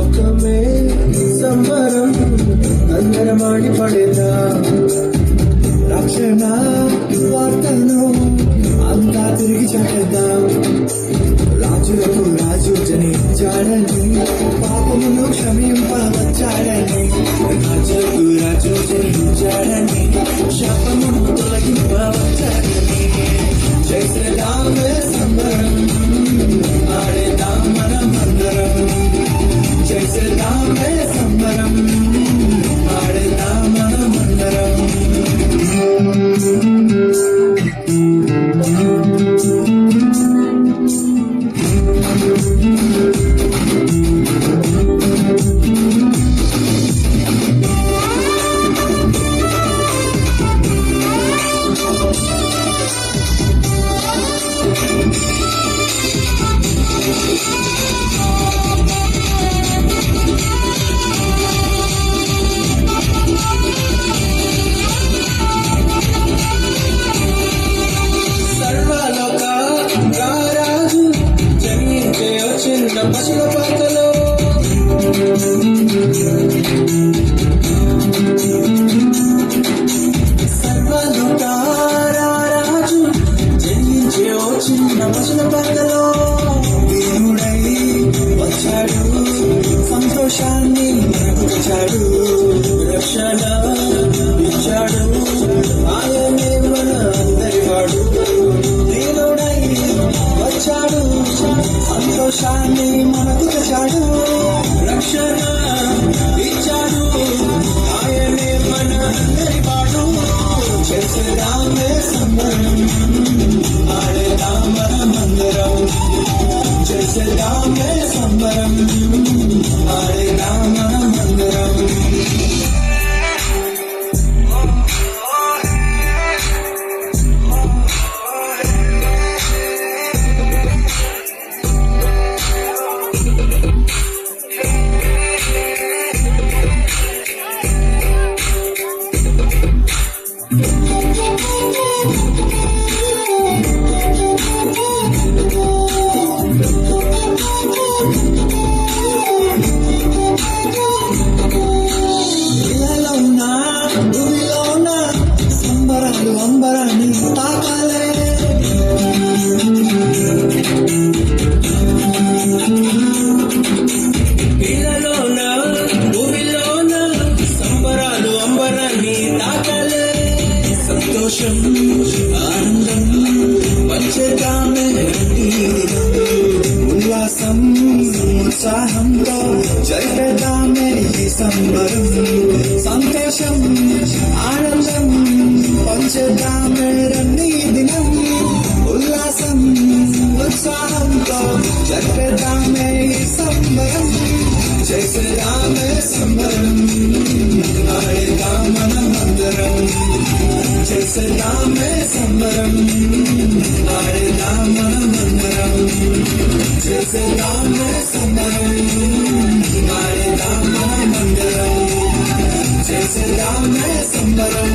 లోకమే సంబరం అందరమాడి పడేదా రక్షణ వార్తను అంతా తిరిగి చాటేద్దాం. రాజులకు రాజు జనించాడని పాపమును క్షమింపవచ్చాడని రాజులకు రాజు జనించాడని శాపమును తొలగింపవచ్చాడని చేసేదామే సంబరం ఆడేదాం మనమందరం చేసేదామే సంబరం ఆడేదాం మనమందరం. పశుల పాకలో సర్వలోకారాజు జయించే ఓ చిన్న పశుల పాకలో దేవుడై వచ్చాడు, సంతోషాన్ని తెచ్చాడు, రక్షణ ఇచ్చాడు, ఆయనే మన అందరివాడు. దేవుడై వచ్చాడు, సంతోషాన్ని మనకు తెచ్చాడు, రక్షణ ఇచ్చాడు, ఆయనే మన అందరి వాడు. చేసేదామే సంబరం ఆడేదాం మనమందరం చేసేదామే సంబరం ఆడేదాం మనమందరం. అంబరాన్ని తాకాలే ఇళ్ళలోన భూమిలోన సంబరాలు అంబరాన్ని తాకాలే. సంతోషం ఆనందం పంచేద్దామే ఉల్లాసం ఉత్సాహంతో జరిపేద్దామే ఈ సంబరం. సంతోషం ఆనందం పంచేద్దామే రండి దినం, ఉల్లాసం ఉత్సాహంతో జరిపేద్దామే ఈ సంబరం. చేసేదామే సంబరం ఆడేదాం మనమందరం చేసేదామే సంబరం ఆడేదాం మనమందరం చేసేదామే సంబరం ఆడేదాం మనమందరం చేసేదామే సంబరం